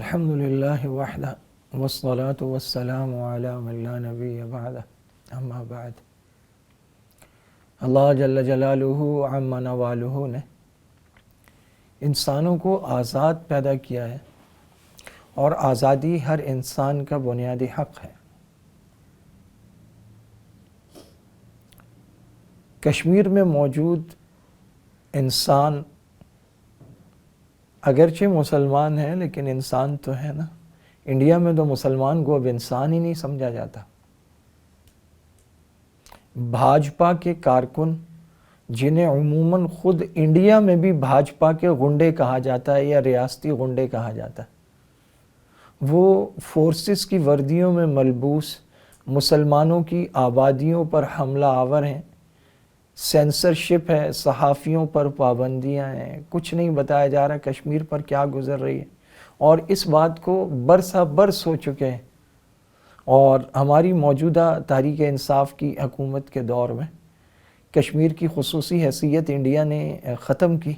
الحمد للہ وحدہ والصلاة والسلام علی من لا نبی بعدہ اما بعد۔ اللہ جل جلالہ عم نوالہ نے انسانوں کو آزاد پیدا کیا ہے اور آزادی ہر انسان کا بنیادی حق ہے۔ کشمیر میں موجود انسان اگرچہ مسلمان ہے لیکن انسان تو ہے نا۔ انڈیا میں تو مسلمان کو اب انسان ہی نہیں سمجھا جاتا۔ بھاجپا کے کارکن جنہیں عموماً خود انڈیا میں بھی بھاجپا کے غنڈے کہا جاتا ہے یا ریاستی غنڈے کہا جاتا ہے، وہ فورسز کی وردیوں میں ملبوس مسلمانوں کی آبادیوں پر حملہ آور ہیں، سینسرشپ ہے، صحافیوں پر پابندیاں ہیں، کچھ نہیں بتایا جا رہا کشمیر پر کیا گزر رہی ہے، اور اس بات کو برسا برس ہو چکے ہیں۔ اور ہماری موجودہ تحریک انصاف کی حکومت کے دور میں کشمیر کی خصوصی حیثیت انڈیا نے ختم کی،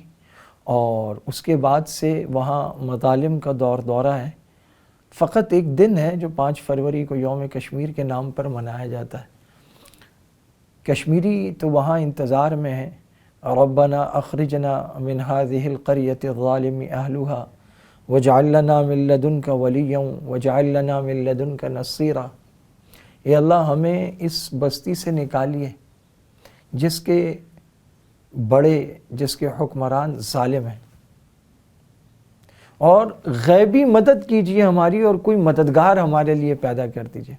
اور اس کے بعد سے وہاں مظالم کا دورہ ہے۔ فقط ایک دن ہے جو 5 فروری کو یوم کشمیر کے نام پر منایا جاتا ہے۔ کشمیری تو وہاں انتظار میں ہے، ربنا اخرجنا من هذه القرية الظالم اهلها واجعل لنا من لدنك وليا واجعل لنا من لدنك نصيرا۔ اے اللہ ہمیں اس بستی سے نکالیے جس کے بڑے، جس کے حکمران ظالم ہیں، اور غیبی مدد کیجیے ہماری، اور کوئی مددگار ہمارے لیے پیدا کر دیجیے،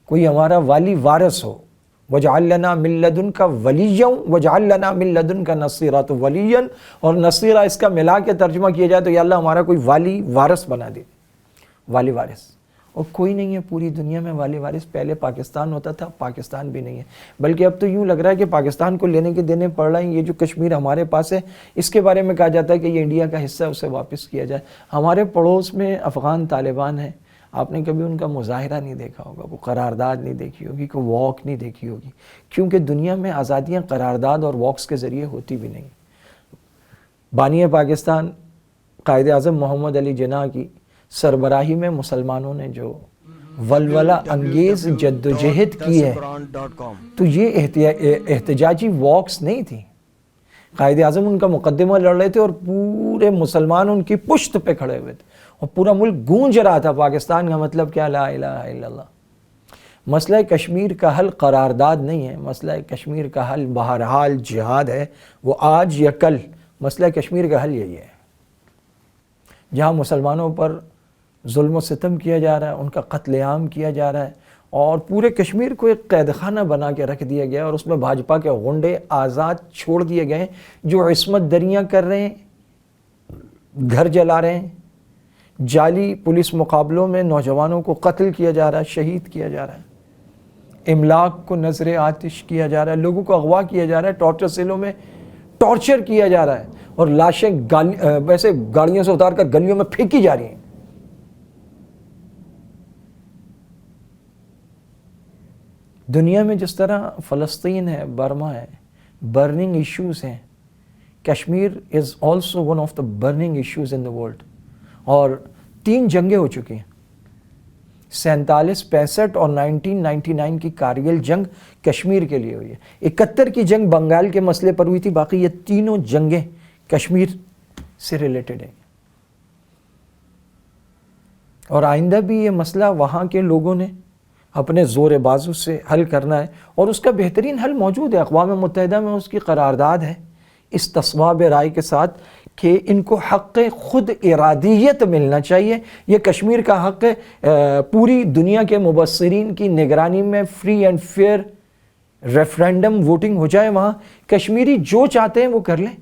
کوئی ہمارا والی وارث ہو۔ وَجْعَلْ لَنَا مِن لَّدُنْكَ وَلِيًّا وَجْعَلْ لَنَا مِن لَّدُنْكَ نَصِيرًا۔ تو ولیًّا اور نصیرہ اس کا ملا کے ترجمہ کیا جائے تو یا اللہ ہمارا کوئی والی وارث بنا دے، والی وارث۔ اور کوئی نہیں ہے پوری دنیا میں والی وارث۔ پہلے پاکستان ہوتا تھا، پاکستان بھی نہیں ہے، بلکہ اب تو یوں لگ رہا ہے کہ پاکستان کو لینے کے دینے پڑ رہے ہیں۔ یہ جو کشمیر ہمارے پاس ہے اس کے بارے میں کہا جاتا ہے کہ یہ انڈیا کا حصہ ہے، اسے واپس کیا جائے۔ ہمارے پڑوس میں افغان طالبان ہیں، آپ نے کبھی ان کا مظاہرہ نہیں دیکھا ہوگا، وہ قرارداد نہیں دیکھی ہوگی، کوئی واک نہیں دیکھی ہوگی، کیونکہ دنیا میں آزادیاں قرارداد اور واکس کے ذریعے ہوتی بھی نہیں۔ بانی پاکستان قائد اعظم محمد علی جناح کی سربراہی میں مسلمانوں نے جو ولولہ انگیز جدوجہد کی ہے، تو یہ احتجاجی واکس نہیں تھی۔ قائد اعظم ان کا مقدمہ لڑ رہے تھے اور پورے مسلمان ان کی پشت پہ کھڑے ہوئے تھے، اور پورا ملک گونج رہا تھا پاکستان کا مطلب کیا، لا الہ الا اللہ۔ مسئلہ کشمیر کا حل قرارداد نہیں ہے، مسئلہ کشمیر کا حل بہرحال جہاد ہے، وہ آج یا کل۔ مسئلہ کشمیر کا حل یہی ہے، جہاں مسلمانوں پر ظلم و ستم کیا جا رہا ہے، ان کا قتل عام کیا جا رہا ہے، اور پورے کشمیر کو ایک قید خانہ بنا کے رکھ دیا گیا، اور اس میں بھاجپا کے غنڈے آزاد چھوڑ دیے گئے جو عصمت دریاں کر رہے ہیں، گھر جلا رہے ہیں، جعلی پولیس مقابلوں میں نوجوانوں کو قتل کیا جا رہا ہے، شہید کیا جا رہا ہے، املاک کو نذر آتش کیا جا رہا ہے، لوگوں کو اغوا کیا جا رہا ہے، ٹارچر سیلوں میں ٹارچر کیا جا رہا ہے، اور لاشیں ویسے گاڑیوں سے اتار کر گلیوں میں پھینکی جا رہی ہیں۔ دنیا میں جس طرح فلسطین ہے، برما ہے، برننگ ایشوز ہیں، Kashmir is also one of the burning issues in the world. اور 3 جنگیں ہو چکی ہیں، 47، 65 اور 1999 کی کارگل جنگ کشمیر کے لیے ہوئی ہے۔ 71 کی جنگ بنگال کے مسئلے پر ہوئی تھی۔ باقی یہ تینوں جنگیں کشمیر سے ریلیٹڈ ہیں، اور آئندہ بھی یہ مسئلہ وہاں کے لوگوں نے اپنے زور بازو سے حل کرنا ہے، اور اس کا بہترین حل موجود ہے۔ اقوام متحدہ میں اس کی قرارداد ہے اس تصواب رائے کے ساتھ کہ ان کو حق خود ارادیت ملنا چاہیے۔ یہ کشمیر کا حق ہے۔ پوری دنیا کے مبصرین کی نگرانی میں free and fair referendum voting ہو جائے، وہاں کشمیری جو چاہتے ہیں وہ کر لیں۔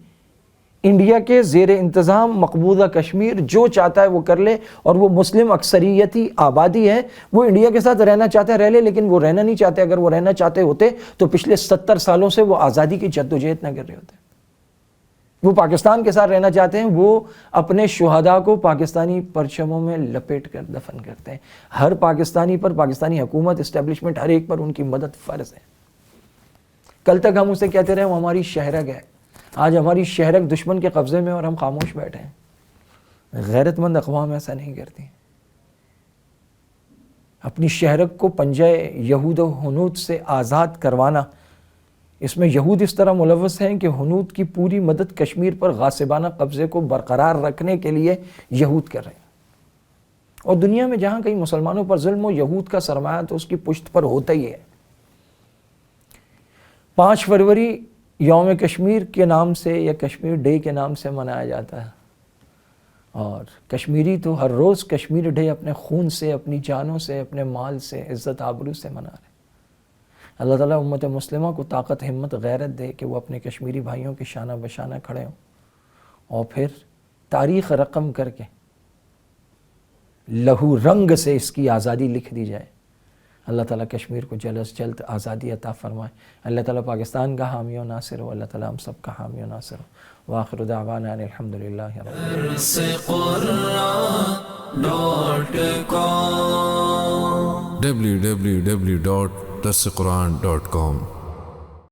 انڈیا کے زیر انتظام مقبوضہ کشمیر جو چاہتا ہے وہ کر لے، اور وہ مسلم اکثریتی آبادی ہے، وہ انڈیا کے ساتھ رہنا چاہتا ہے رہ لے، لیکن وہ رہنا نہیں چاہتے۔ اگر وہ رہنا چاہتے ہوتے تو پچھلے 70 سالوں سے وہ آزادی کی جدوجہد نہ کر رہے ہوتے۔ وہ پاکستان کے ساتھ رہنا چاہتے ہیں، وہ اپنے شہداء کو پاکستانی پرچموں میں لپیٹ کر دفن کرتے ہیں۔ ہر پاکستانی پر، پاکستانی حکومت، اسٹیبلشمنٹ، ہر ایک پر ان کی مدد فرض ہے۔ کل تک ہم اسے کہتے رہے وہ ہماری شہرگ ہے، آج ہماری شہرک دشمن کے قبضے میں اور ہم خاموش بیٹھے ہیں۔ غیرت مند اقوام ایسا نہیں کرتی. اپنی شہرک کو پنجہ یہود و ہنود سے آزاد کروانا، اس میں یہود اس طرح ملوث ہیں کہ ہنود کی پوری مدد کشمیر پر غاصبانہ قبضے کو برقرار رکھنے کے لیے یہود کر رہے ہیں. اور دنیا میں جہاں کہیں مسلمانوں پر ظلم ہو، یہود کا سرمایہ تو اس کی پشت پر ہوتا ہی ہے. 5 فروری یوم کشمیر کے نام سے یا کشمیر ڈے کے نام سے منایا جاتا ہے، اور کشمیری تو ہر روز کشمیر ڈے اپنے خون سے، اپنی جانوں سے، اپنے مال سے، عزت آبرو سے منا رہے ہیں. اللہ تعالیٰ امت مسلمہ کو طاقت، ہمت، غیرت دے کہ وہ اپنے کشمیری بھائیوں کے شانہ بشانہ کھڑے ہوں، اور پھر تاریخ رقم کر کے لہو رنگ سے اس کی آزادی لکھ دی جائے. اللہ تعالیٰ کشمیر کو جلد از جلد آزادی عطا فرمائے. اللہ تعالیٰ پاکستان کا حامی و ناصر ہو. اللہ تعالیٰ ہم سب کا حامی و ناصر ہو. وآخر دعوانا ان الحمدللہ www.darsequran.com